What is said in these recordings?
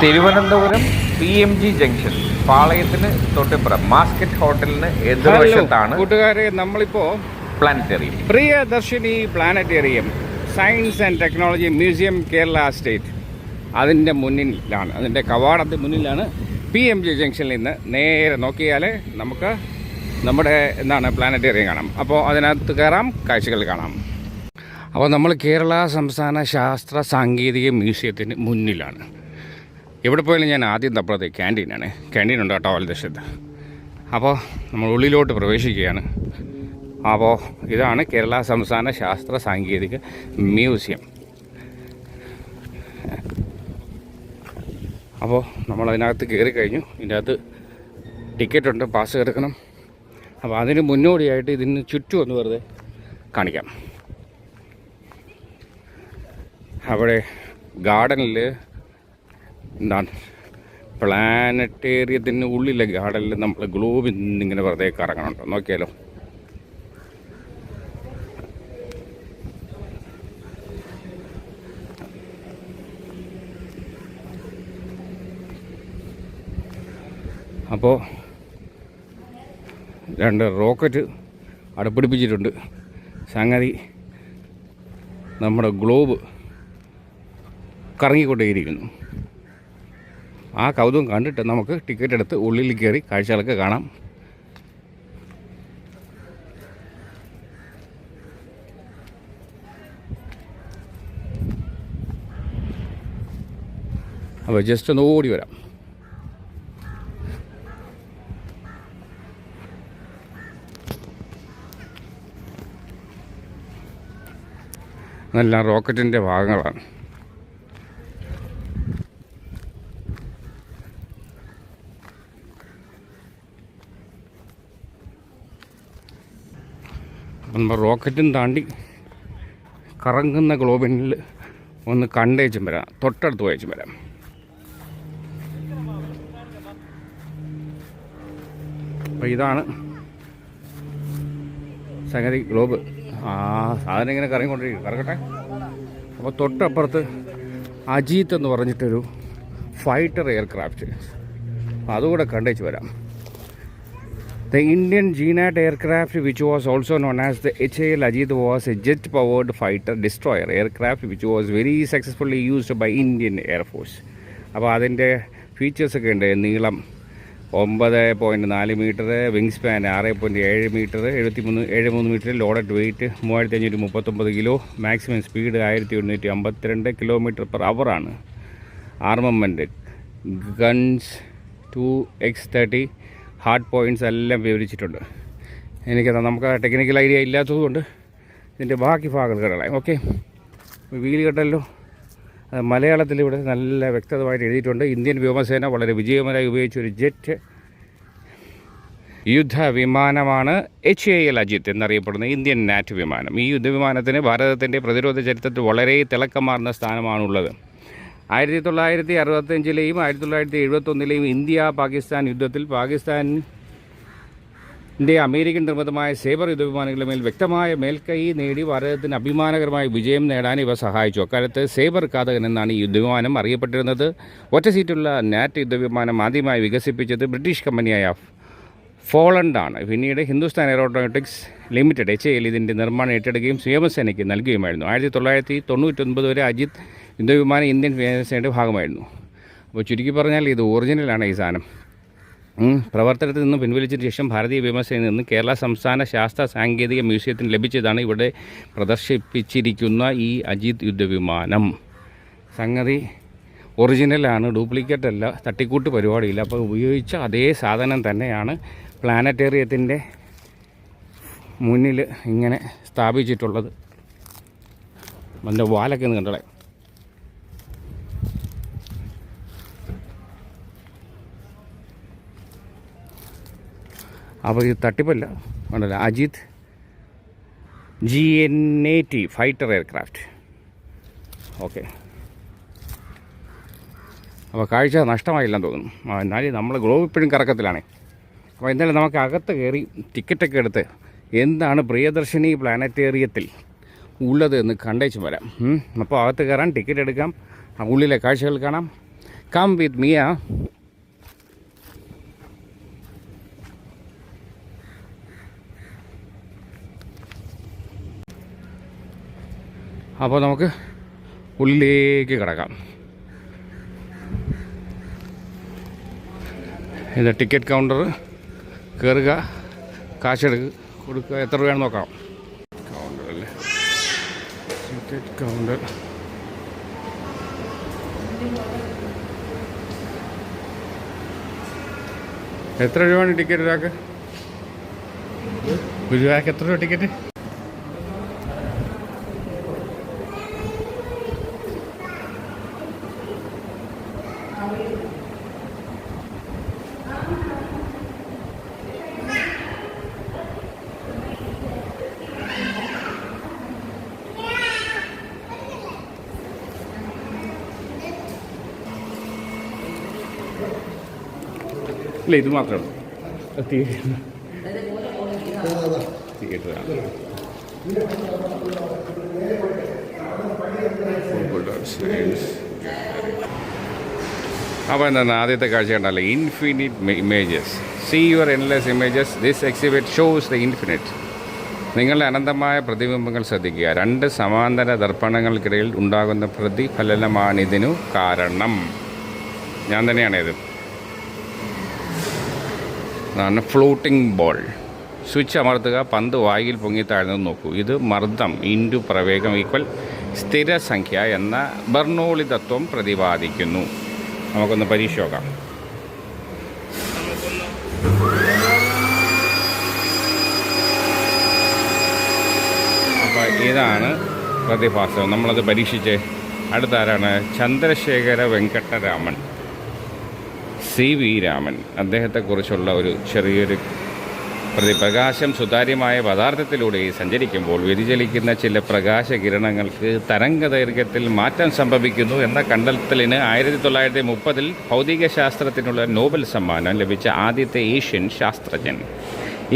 Thiruvananthapuram PMG junction പാളയത്തിന് തൊട്ടിപ്പുറം mascot ഹോട്ടലിന് എതിർവശത്താണ് കൂട്ടുകാരെ നമ്മളിപ്പോൾ planetarium Priyadarshini planetarium science and technology museum Kerala state അതിൻ്റെ മുന്നിലാണ്, അതിൻ്റെ കവാടത്തിന് മുന്നിലാണ്. PMG ജംഗ്ഷനിൽ നിന്ന് നേരെ നോക്കിയാൽ നമുക്ക് നമ്മുടെ പ്ലാനറ്റേറിയം കാണാം. അപ്പോൾ അതിനകത്ത് കയറാം, കാഴ്ചകൾ കാണാം. അപ്പോൾ നമ്മൾ കേരള സംസ്ഥാന ശാസ്ത്ര സാങ്കേതിക മ്യൂസിയത്തിന് മുന്നിലാണ്. എവിടെ പോയാലും ഞാൻ ആദ്യം തപ്പുന്നത് ക്യാൻറ്റീനാണ്. ക്യാൻറ്റീനുണ്ട് കേട്ടോ വലതുവശത്ത്. അപ്പോൾ നമ്മൾ ഉള്ളിലോട്ട് പ്രവേശിക്കുകയാണ്. അപ്പോൾ ഇതാണ് കേരള സംസ്ഥാന ശാസ്ത്ര സാങ്കേതിക മ്യൂസിയം. അപ്പോൾ നമ്മളതിനകത്ത് കയറി കഴിഞ്ഞു. ഇതിൻ്റെ അകത്ത് ടിക്കറ്റുണ്ട്, പാസ് എടുക്കണം. അപ്പോൾ അതിന് മുന്നോടിയായിട്ട് ഇതിന് ചുറ്റും ഒന്ന് വെറുതെ കാണിക്കാം. അവിടെ ഗാർഡനിൽ പ്ലാനറ്റേറിയത്തിന് ഉള്ളിലെ ഗാർഡനിൽ നമ്മൾ ഗ്ലോബിൽ നിന്നിങ്ങനെ വെറുതെ കറങ്ങണുണ്ടോ നോക്കിയാലോ. അപ്പോൾ 2 റോക്കറ്റ് അടുപ്പിടിപ്പിച്ചിട്ടുണ്ട്. സംഗതി നമ്മുടെ ഗ്ലോബ് കറങ്ങിക്കൊണ്ടേയിരിക്കുന്നു. ആ കൗതുകം കണ്ടിട്ട് നമുക്ക് ടിക്കറ്റ് എടുത്ത് ഉള്ളിൽ കയറി കാഴ്ചകളൊക്കെ കാണാം. അപ്പോൾ ജസ്റ്റ് ഒന്ന് ഓടി വരാം. നല്ല റോക്കറ്റിൻ്റെ ഭാഗങ്ങളാണ്. അപ്പം നമ്മൾ റോക്കറ്റും താണ്ടി കറങ്ങുന്ന ഗ്ലോബിനിൽ ഒന്ന് കണ്ടേച്ചും വരാം, തൊട്ടടുത്ത് പോയേച്ചും വരാം. അപ്പോൾ ഇതാണ് സംഗതി ഗ്ലോബ്. സാധനം ഇങ്ങനെ കറങ്ങിക്കൊണ്ടിരിക്കും, കറങ്ങട്ടെ. അപ്പോൾ തൊട്ടപ്പുറത്ത് അജീത്ത് എന്ന് പറഞ്ഞിട്ടൊരു ഫൈറ്റർ എയർക്രാഫ്റ്റ്, അതുകൂടെ കണ്ടേച്ച് വരാം. The Indian Jeenat aircraft, which was also known as the HAL Ajit, was a jet-powered fighter destroyer aircraft which was very successfully used by Indian Air Force. അപ്പോൾ അതിൻ്റെ ഫീച്ചേഴ്സൊക്കെ ഉണ്ട്. നീളം 9.4 metre, wing span 6.7 metre, 73 metre, loaded weight 3539 kilo, maximum speed 1152 kilometre per അവറാണ്. Armament guns 2X30 hard points എല്ലാം വിവരിച്ചിട്ടുണ്ട്. നമുക്ക് technical idea ഇല്ലാത്തതുകൊണ്ട് ഇതിൻ്റെ ബാക്കി ഭാഗങ്ങൾ കേട്ടാം. ഓക്കെ, വീല് കേട്ടല്ലോ. അത് മലയാളത്തിൽ ഇവിടെ നല്ല വ്യക്തമായിട്ട് എഴുതിയിട്ടുണ്ട്. ഇന്ത്യൻ വ്യോമസേന വളരെ വിജയകരമായി ഉപയോഗിച്ചൊരു ജെറ്റ് യുദ്ധവിമാനമാണ് HAL അജിത്ത് എന്നറിയപ്പെടുന്ന ഇന്ത്യൻ നാറ്റ് വിമാനം. ഈ യുദ്ധവിമാനത്തിന് ഭാരതത്തിൻ്റെ പ്രതിരോധ ചരിത്രത്തിൽ വളരെ തിളക്കമാർന്ന സ്ഥാനമാണുള്ളത്. 1965-ലെയും 1971-ലെയും ഇന്ത്യ പാകിസ്ഥാൻ യുദ്ധത്തിൽ പാകിസ്ഥാനിൻ്റെ അമേരിക്കൻ നിർമ്മിതമായ സേബർ യുദ്ധവിമാനങ്ങളുടെ മേൽ വ്യക്തമായ മേൽക്കൈ നേടി ഭാരതത്തിന് അഭിമാനകരമായ വിജയം നേടാൻ ഇവ സഹായിച്ചു. അക്കാലത്ത് സേബർ കാതകൻ എന്നാണ് ഈ യുദ്ധവിമാനം അറിയപ്പെട്ടിരുന്നത്. ഒറ്റ സീറ്റുള്ള നാറ്റ് യുദ്ധവിമാനം ആദ്യമായി വികസിപ്പിച്ചത് ബ്രിട്ടീഷ് കമ്പനിയായ പോളണ്ടാണ്. പിന്നീട് ഹിന്ദുസ്ഥാൻ എയറോനോട്ടിക്സ് ലിമിറ്റഡ് HAL ഇതിൻ്റെ നിർമ്മാണം ഏറ്റെടുക്കുകയും വ്യോമസേനയ്ക്ക് നൽകുകയുമായിരുന്നു. 1999 വരെ അജിത് യുദ്ധവിമാനം ഇന്ത്യൻ വ്യോമസേനയുടെ ഭാഗമായിരുന്നു. അപ്പോൾ ചുരുക്കി പറഞ്ഞാൽ ഇത് ഒറിജിനലാണ് ഈ സാധനം. പ്രവർത്തനത്തിൽ നിന്ന് പിൻവലിച്ചതിന് ശേഷം ഭാരതീയ വ്യോമസേനയിൽ നിന്ന് കേരള സംസ്ഥാന ശാസ്ത്ര സാങ്കേതിക മ്യൂസിയത്തിന് ലഭിച്ചതാണ് ഇവിടെ പ്രദർശിപ്പിച്ചിരിക്കുന്ന ഈ അജിത് യുദ്ധവിമാനം. സംഗതി ഒറിജിനലാണ്, ഡ്യൂപ്ലിക്കേറ്റ് അല്ല, തട്ടിക്കൂട്ട് പരിപാടിയില്ല. അപ്പോൾ ഉപയോഗിച്ച അതേ സാധനം തന്നെയാണ് പ്ലാനറ്റേറിയത്തിൻ്റെ മുന്നിൽ ഇങ്ങനെ സ്ഥാപിച്ചിട്ടുള്ളത്. അതിൻ്റെ വാലൊക്കെ ഒന്ന് കണ്ടളെ. അപ്പോൾ ഇത് തട്ടിപ്പല്ല, ഉണ്ടല്ലോ. Ajith GN80 fighter aircraft. Okay, അപ്പോൾ കാഴ്ച നഷ്ടമായില്ലെന്ന് തോന്നുന്നു. എന്നാലും നമ്മൾ ഗ്ലോബ് ഇപ്പോഴും കറക്കത്തിലാണ്. അപ്പോൾ എന്തായാലും നമുക്ക് അകത്ത് കയറി ടിക്കറ്റൊക്കെ എടുത്ത് എന്താണ് പ്രിയദർശിനി പ്ലാനറ്റേറിയത്തിൽ ഉള്ളത് എന്ന് കണ്ടേച്ച് വരാം. അപ്പോൾ അകത്ത് കയറാൻ ടിക്കറ്റ് എടുക്കാം, ഉള്ളിലെ കാഴ്ചകൾ കാണാം. Come with Miya. അപ്പോൾ നമുക്ക് ഉള്ളിലേക്ക് കിടക്കാം. ഇത് ടിക്കറ്റ് കൗണ്ടർ. കയറുക, കാശെടുക്കുക, കൊടുക്കുക, എത്ര രൂപയാണെന്ന് നോക്കാം. കൗണ്ടർ അല്ലേ, ടിക്കറ്റ് കൗണ്ടർ. എത്ര രൂപയാണ് ടിക്കറ്റ് ഒരാൾക്ക്? ഒരാൾക്ക് എത്ര രൂപ ടിക്കറ്റ്? ഇല്ല, ഇത് മാത്രമേ ഉള്ളൂ. തിയേറ്റർ അപ്പോൾ എന്താണ് ആദ്യത്തെ കാഴ്ച കണ്ടല്ലേ, infinite images. See your endless images. This exhibit shows the infinite. നിങ്ങളുടെ അനന്തമായ പ്രതിബിംബങ്ങൾ ശ്രദ്ധിക്കുക. 2 സമാന്തര ദർപ്പണങ്ങൾക്കിടയിൽ ഉണ്ടാകുന്ന പ്രതിഫലനമാണിതിനു കാരണം. ഞാൻ തന്നെയാണിത്. അതാണ് ഫ്ലോട്ടിംഗ് ബോൾ. സ്വിച്ച് അമർത്തുക, പന്ത് വായിൽ പൊങ്ങി താഴ്ന്നത് നോക്കൂ. ഇത് മർദ്ദം ഇൻറ്റു പ്രവേഗം ഈക്വൽ സ്ഥിരസംഖ്യ എന്ന ബെർണോളി തത്വം പ്രതിപാദിക്കുന്നു. നമുക്കൊന്ന് പരീക്ഷ നോക്കാം. അപ്പോൾ ഇതാണ് പ്രതിഭാസം. നമ്മളത് പരീക്ഷിച്ച്. അടുത്ത ആരാണ്? ചന്ദ്രശേഖര വെങ്കട്ടരാമൻ, CV രാമൻ. അദ്ദേഹത്തെക്കുറിച്ചുള്ള ഒരു ചെറിയൊരു പ്രകാശം സുതാര്യമായ പദാർത്ഥത്തിലൂടെ സഞ്ചരിക്കുമ്പോൾ വ്യതിചലിക്കുന്ന ചില പ്രകാശകിരണങ്ങൾക്ക് തരംഗദൈർഘ്യത്തിൽ മാറ്റം സംഭവിക്കുന്നു എന്ന കണ്ടെത്തലിന് 1930 ഭൗതികശാസ്ത്രത്തിനുള്ള നോബൽ സമ്മാനം ലഭിച്ച ആദ്യത്തെ ഏഷ്യൻ ശാസ്ത്രജ്ഞൻ.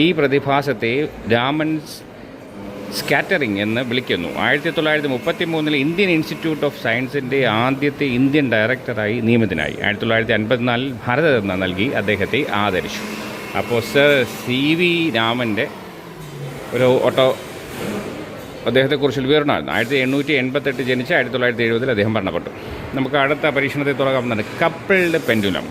ഈ പ്രതിഭാസത്തെ രാമൻ സ്കാറ്ററിംഗ് എന്ന് വിളിക്കുന്നു. 1933 ഇന്ത്യൻ ഇൻസ്റ്റിറ്റ്യൂട്ട് ഓഫ് സയൻസിൻ്റെ ആദ്യത്തെ ഇന്ത്യൻ ഡയറക്ടറായി നിയമിതനായി. 1954 ഭാരതരത്ന നൽകി അദ്ദേഹത്തെ ആദരിച്ചു. അപ്പോൾ സർ CV രാമൻ്റെ ഒരു അദ്ദേഹത്തെക്കുറിച്ചുള്ള വിവരണമാണ്. 1888 ജനിച്ച് 1970 അദ്ദേഹം മരണപ്പെട്ടു. നമുക്ക് അടുത്ത പരീക്ഷണത്തെ തുടങ്ങാവുന്നതാണ്. Coupled pendulum.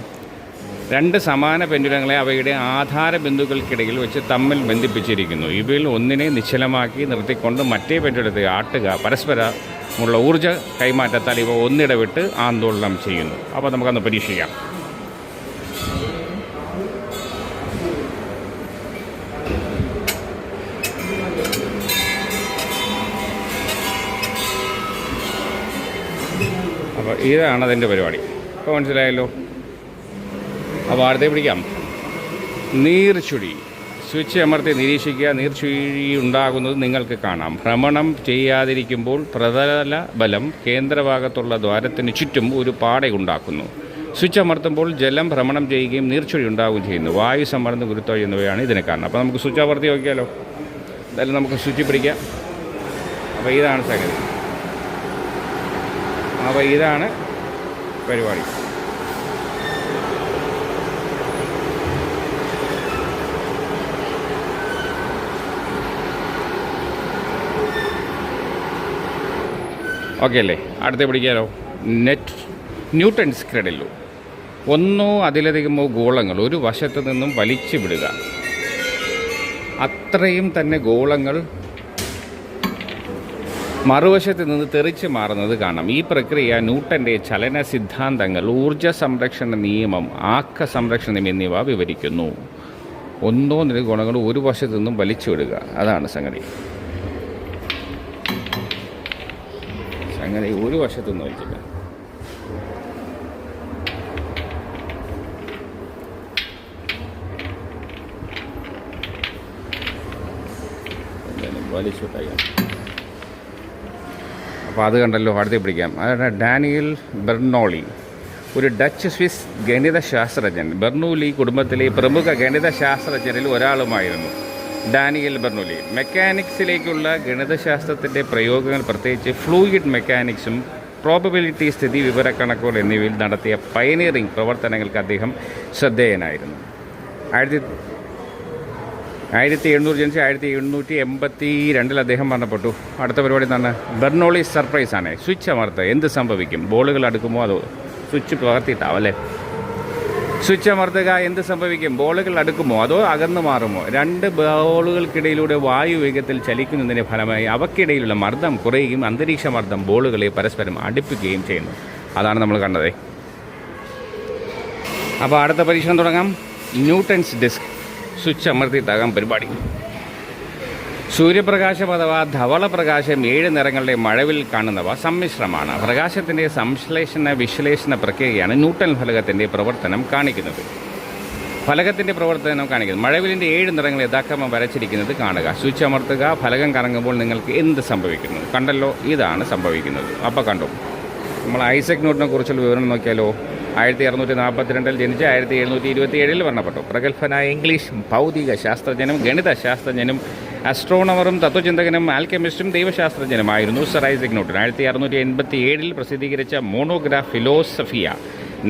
2 സമാന പെൻഡുലങ്ങളെ അവയുടെ ആധാര ബിന്ദുക്കൾക്കിടയിൽ വെച്ച് തമ്മിൽ ബന്ധിപ്പിച്ചിരിക്കുന്നു. ഇവയിൽ ഒന്നിനെ നിശ്ചലമാക്കി നിർത്തിക്കൊണ്ട് മറ്റേ പെൻഡുലത്തെ ആട്ടുക. പരസ്പരമുള്ള ഊർജ്ജ കൈമാറ്റത്താൽ ഇവ ഒന്നിടവിട്ട് ആന്തോളനം ചെയ്യുന്നു. അപ്പോൾ നമുക്കന്ന് പരീക്ഷിക്കാം. അപ്പോൾ ഇതാണ് അതിൻ്റെ പരിപാടി. ഇപ്പോൾ മനസ്സിലായല്ലോ. അപ്പോൾ അടുത്തേ പിടിക്കാം. നീർച്ചുഴി. സ്വിച്ച് അമർത്തി നിരീക്ഷിക്കുക. നീർച്ചുഴി ഉണ്ടാകുന്നത് നിങ്ങൾക്ക് കാണാം. ഭ്രമണം ചെയ്യാതിരിക്കുമ്പോൾ പ്രതല ബലം കേന്ദ്രഭാഗത്തുള്ള ദ്വാരത്തിന് ചുറ്റും ഒരു പാടയുണ്ടാക്കുന്നു. സ്വിച്ച് അമർത്തുമ്പോൾ ജലം ഭ്രമണം ചെയ്യുകയും നീർച്ചുഴി ഉണ്ടാവുകയും ചെയ്യുന്നു. വായു സമ്മർദ്ദം, ഗുരുത്വം എന്നിവയാണ് ഇതിന് കാരണം. അപ്പോൾ നമുക്ക് സ്വിച്ച് അമർത്തി നോക്കിയാലോ. എന്തായാലും നമുക്ക് സ്വിച്ച് പിടിക്കാം. അപ്പോൾ ഇതാണ് സംഗതി. അപ്പോൾ ഇതാണ് പരിപാടി. ഓക്കെ അല്ലേ. അടുത്ത പിടിക്കാലോ. ന്യൂട്ടൺസ് ക്രെഡലോ. ഒന്നോ അതിലധികമോ ഗോളങ്ങൾ ഒരു വശത്തു നിന്നും വലിച്ചു വിടുക. അത്രയും തന്നെ ഗോളങ്ങൾ മറുവശത്ത് നിന്ന് തെറിച്ച് മാറുന്നത് കാണാം. ഈ പ്രക്രിയ ന്യൂട്ടൻ്റെ ചലന സിദ്ധാന്തങ്ങൾ, ഊർജ്ജ സംരക്ഷണ നിയമം, ആക്ക സംരക്ഷണ നിയമം എന്നിവ വിവരിക്കുന്നു. ഒന്നോ നിലയിൽ ഗുണങ്ങൾ ഒരു വശത്തു നിന്നും വലിച്ചു വിടുക. അതാണ് സംഗതി. സംഗതി ഒരു വശത്തു നിന്ന് വലിച്ചില്ല. വലിച്ചുട്ടായി. അപ്പോൾ അത് കണ്ടല്ലോ. അടുത്ത് പിടിക്കാം. അതാണ് ഡാനിയൽ ബെർണോളി, ഒരു ഡച്ച് സ്വിസ് ഗണിതശാസ്ത്രജ്ഞൻ. ബെർണൂലി കുടുംബത്തിലെ പ്രമുഖ ഗണിതശാസ്ത്രജ്ഞരിൽ ഒരാളുമായിരുന്നു ഡാനിയൽ ബെർണൂലി. മെക്കാനിക്സിലേക്കുള്ള ഗണിതശാസ്ത്രത്തിൻ്റെ പ്രയോഗങ്ങൾ, പ്രത്യേകിച്ച് ഫ്ലൂയിഡ് മെക്കാനിക്സും പ്രോബബിലിറ്റി സ്ഥിതി വിവരക്കണക്കുകൾ എന്നിവയിൽ നടത്തിയ പയനിയറിംഗ് പ്രവർത്തനങ്ങൾക്ക് അദ്ദേഹം ശ്രദ്ധേയനായിരുന്നു. 1700 ജനിച്ച് 1782 അദ്ദേഹം മരണപ്പെട്ടു. അടുത്ത പരിപാടി എന്താണ്? ബെർണോളി സർപ്രൈസാണ്. സ്വിച്ച് അമർത്തുക, എന്ത് സംഭവിക്കും? ബോളുകൾ അടുക്കുമോ അതോ സ്വിച്ച് പകർത്തിയിട്ടാവും അല്ലേ? സ്വിച്ച് അമർത്തുക, എന്ത് സംഭവിക്കും? ബോളുകൾ അടുക്കുമോ അതോ അകന്നു മാറുമോ? രണ്ട് ബോളുകൾക്കിടയിലൂടെ വായു വേഗത്തിൽ ചലിക്കുന്നതിൻ്റെ ഫലമായി അവയ്ക്കിടയിലുള്ള മർദ്ദം കുറയുകയും അന്തരീക്ഷ മർദ്ദം ബോളുകളെ പരസ്പരം അടുപ്പിക്കുകയും ചെയ്യുന്നു. അതാണ് നമ്മൾ കണ്ടത്. അപ്പോൾ അടുത്ത പരീക്ഷണം തുടങ്ങാം. Newton's disk. സ്വിച്ച് അമർത്തിയിട്ടാകാം പരിപാടി. സൂര്യപ്രകാശം അഥവാ ധവളപ്രകാശം 7 നിറങ്ങളുടെ മഴവിൽ കാണുന്നവ സമ്മിശ്രമാണ്. പ്രകാശത്തിൻ്റെ വിശ്ലേഷണ പ്രക്രിയയാണ് ന്യൂട്ടൺ ഫലകത്തിൻ്റെ പ്രവർത്തനം കാണിക്കുന്നത്. മഴവിലിൻ്റെ 7 നിറങ്ങൾ യഥാക്രമം വരച്ചിരിക്കുന്നത് കാണുക. സ്വിച്ച് അമർത്തുക, ഫലകം കറങ്ങുമ്പോൾ നിങ്ങൾക്ക് എന്ത് സംഭവിക്കുന്നു? കണ്ടല്ലോ, ഇതാണ് സംഭവിക്കുന്നത്. അപ്പോൾ കണ്ടു. നമ്മൾ ഐസക് ന്യൂട്ടനെ കുറിച്ചുള്ള വിവരണം നോക്കിയാലോ. 1642 ജനിച്ച് 1727 മരണപ്പെട്ടു. പ്രഗത്ഭനായ ഇംഗ്ലീഷ് ഭൗതിക ശാസ്ത്രജ്ഞനും ഗണിത ശാസ്ത്രജ്ഞനും അസ്ട്രോണമറും തത്വചിന്തകനും ആൽക്കെമിസ്റ്റും ദൈവശാസ്ത്രജ്ഞനുമായിരുന്നു സർ ഐസക് ന്യൂട്ടൺ. 1687 പ്രസിദ്ധീകരിച്ച മോണോഗ്രാഫ് ഫിലോസഫിയ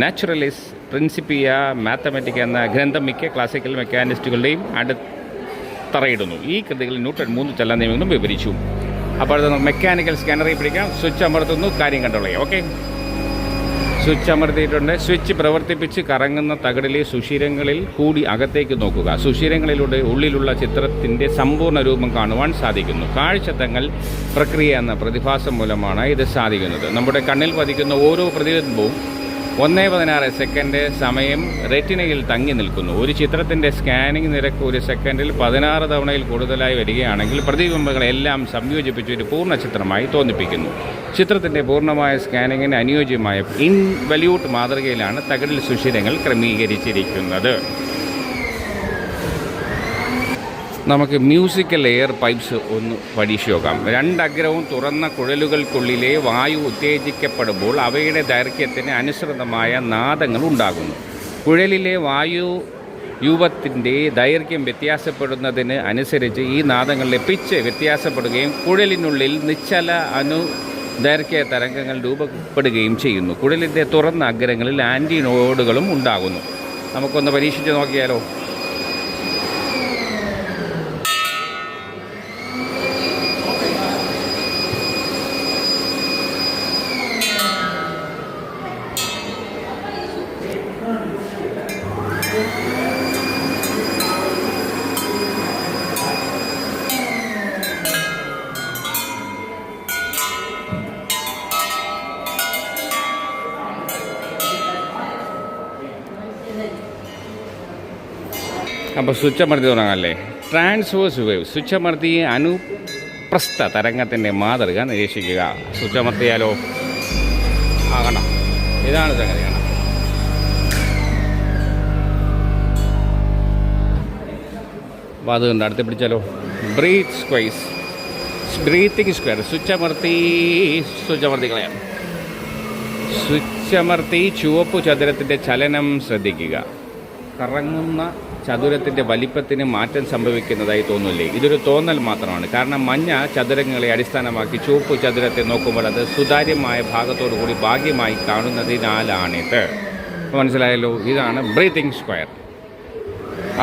നാച്ചുറലിസ് പ്രിൻസിപ്പിയ മാത്തമാറ്റിക്ക എന്ന ഗ്രന്ഥം മിക്ക ക്ലാസിക്കൽ മെക്കാനിസ്റ്റുകളുടെയും അടിത്തറയിടുന്നു. ഈ കൃതികളിൽ ന്യൂട്ടൺ 3 ചലന നിയമങ്ങളും വിവരിച്ചു. അപ്പോൾ അത് മെക്കാനിക്കൽ സ്കാനറിൽ പിടിക്കാം. സ്വിച്ച് അമർത്തുന്നു, കാര്യം കണ്ടോളേ. ഓക്കെ, സ്വിച്ച് അമർത്തിയിട്ടുണ്ട്. സ്വിച്ച് പ്രവർത്തിപ്പിച്ച് കറങ്ങുന്ന തകിടിലെ സുഷിരങ്ങളിൽ കൂടി അകത്തേക്ക് നോക്കുക. സുഷിരങ്ങളിലൂടെ ഉള്ളിലുള്ള ചിത്രത്തിൻ്റെ സമ്പൂർണ്ണ രൂപം കാണുവാൻ സാധിക്കുന്നു. കാഴ്ചത്തങ്ങൽ പ്രക്രിയ എന്ന പ്രതിഭാസം മൂലമാണ് ഇത് സാധിക്കുന്നത്. നമ്മുടെ കണ്ണിൽ പതിക്കുന്ന ഓരോ പ്രതിബിംബവും 1.16 സെക്കൻഡ് സമയം റെറ്റിനയിൽ തങ്ങി നിൽക്കുന്നു. ഒരു ചിത്രത്തിൻ്റെ സ്കാനിംഗ് നിരക്ക് ഒരു സെക്കൻഡിൽ 16 തവണയിൽ കൂടുതലായി വരികയാണെങ്കിൽ പ്രതിബിംബങ്ങളെല്ലാം സംയോജിപ്പിച്ച് ഒരു പൂർണ്ണ ചിത്രമായി തോന്നിപ്പിക്കുന്നു. ചിത്രത്തിൻ്റെ പൂർണ്ണമായ സ്കാനിങ്ങിന് അനുയോജ്യമായ ഇൻവല്യൂട്ട് മാതൃകയിലാണ് തകിടിൽ സുഷിരങ്ങൾ ക്രമീകരിച്ചിരിക്കുന്നത്. നമുക്ക് മ്യൂസിക്കൽ എയർ പൈപ്സ് ഒന്ന് പരീക്ഷ നോക്കാം. 2 അഗ്രവും തുറന്ന കുഴലുകൾക്കുള്ളിലെ വായു ഉത്തേജിക്കപ്പെടുമ്പോൾ അവയുടെ ദൈർഘ്യത്തിന് അനുസൃതമായ നാദങ്ങൾ ഉണ്ടാകുന്നു. കുഴലിലെ വായു രൂപത്തിൻ്റെ ദൈർഘ്യം വ്യത്യാസപ്പെടുന്നതിന് അനുസരിച്ച് ഈ നാദങ്ങളുടെ പിച്ച് വ്യത്യാസപ്പെടുകയും കുഴലിനുള്ളിൽ നിശ്ചല ദൈർഘ്യ തരംഗങ്ങൾ രൂപപ്പെടുകയും ചെയ്യുന്നു. കുഴലിൻ്റെ തുറന്ന അഗ്രങ്ങളിൽ ആൻറ്റിനോഡുകളും ഉണ്ടാകുന്നു. നമുക്കൊന്ന് പരീക്ഷിച്ച് നോക്കിയാലോ. അപ്പോൾ സ്വിച്ച് അമർത്തി തുടങ്ങാമല്ലേ. Transverse wave. സ്വിച്ച് അമർത്തി അനുപ്രസ്ഥ തരംഗത്തിൻ്റെ മാതൃക നിരീക്ഷിക്കുക. സ്വിച്ച് അമർത്തിയാലോ. കാണാം, ഇതാണ് സംഗതി. കാണാം. അപ്പോൾ അത് കണ്ട് അടുത്ത് പിടിച്ചാലോ. Breathing square. സ്വിച്ച് അമർത്തി കളയാം. സ്വിച്ച് അമർത്തി ചുവപ്പ് ചതുരത്തിൻ്റെ ചലനം ശ്രദ്ധിക്കുക. കറങ്ങുന്ന ചതുരത്തിൻ്റെ വലിപ്പത്തിന് മാറ്റം സംഭവിക്കുന്നതായി തോന്നില്ലേ? ഇതൊരു തോന്നൽ മാത്രമാണ്. കാരണം മഞ്ഞ ചതുരങ്ങളെ അടിസ്ഥാനമാക്കി ചുവപ്പ് ചതുരത്തെ നോക്കുമ്പോൾ അത് സുതാര്യമായ ഭാഗത്തോടു കൂടി ഭാഗ്യമായി കാണുന്നതിനാലാണിത്. മനസ്സിലായല്ലോ. ഇതാണ് ബ്രീത്തിങ് സ്ക്വയർ.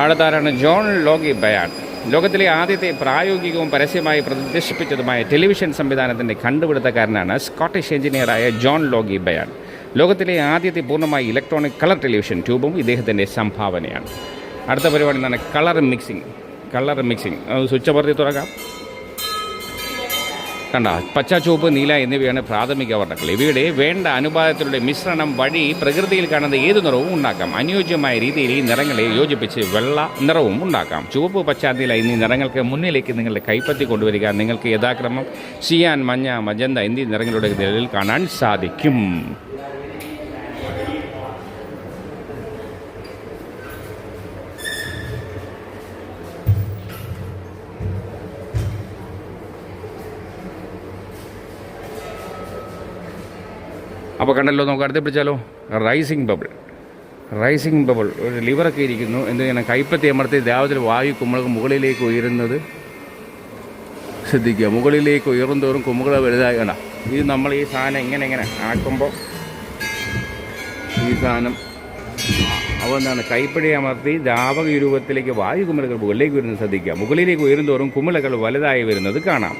അടുത്താരാണ്? John Logie Baird. ലോകത്തിലെ ആദ്യത്തെ പ്രായോഗികവും പരസ്യമായി പ്രദർശിപ്പിച്ചതുമായ ടെലിവിഷൻ സംവിധാനത്തിൻ്റെ കണ്ടുപിടുത്തക്കാരനാണ് സ്കോട്ടിഷ് എഞ്ചിനീയറായ ജോൺ ലോഗി ബയാർഡ്. ലോകത്തിലെ ആദ്യത്തെ പൂർണ്ണമായി ഇലക്ട്രോണിക് കളർ ടെലിവിഷൻ ട്യൂബും ഇദ്ദേഹത്തിൻ്റെ സംഭാവനയാണ്. അടുത്ത പരിപാടി എന്താണ്? Colour mixing. സ്വിച്ച് അമർത്തി തുറക്കാം. കണ്ട, പച്ച, ചുവപ്പ്, നീല എന്നിവയാണ് പ്രാഥമിക വർണ്ണങ്ങൾ. ഇവയുടെ വേണ്ട അനുപാതത്തിലൂടെ മിശ്രണം വഴി പ്രകൃതിയിൽ കാണുന്ന ഏത് നിറവും ഉണ്ടാക്കാം. അനുയോജ്യമായ രീതിയിൽ ഈ നിറങ്ങളെ യോജിപ്പിച്ച് വെള്ള നിറവും ഉണ്ടാക്കാം. ചുവപ്പ്, പച്ച, നീല എന്നീ നിറങ്ങൾക്ക് മുന്നിലേക്ക് നിങ്ങളുടെ കൈപ്പത്തി കൊണ്ടുവരിക. നിങ്ങൾക്ക് യഥാക്രമം സിയാൻ, മഞ്ഞ, മജന്ത എന്നീ നിറങ്ങളുടെ നിഴലിൽ കാണാൻ സാധിക്കും. അപ്പോൾ കണ്ടല്ലോ. നമുക്ക് അടുത്ത് പിടിച്ചാലോ. Rising bubble. ഒരു ലിവറൊക്കെ ഇരിക്കുന്നു. എന്ത് ചെയ്യണം? കൈപ്പത്തി അമർത്തി ദ്രാവകത്തിൽ വായു കുമിളകൾ മുകളിലേക്ക് ഉയരുന്നത് ശ്രദ്ധിക്കുക. മുകളിലേക്ക് ഉയർന്നതോറും കുമിളകൾ വലുതായി. കണ്ട, ഇത് നമ്മൾ ഈ സാധനം ഇങ്ങനെ ആക്കുമ്പോൾ ഈ സാധനം അപ്പോൾ എന്താണ് കൈപ്പിടി അമർത്തി ദ്രാവക രൂപത്തിലേക്ക് വായു കുമിളകൾ മുകളിലേക്ക് വരുന്നത് ശ്രദ്ധിക്കുക. മുകളിലേക്ക് ഉയരുന്തോറും കുമിളകൾ വലുതായി വരുന്നത് കാണാം.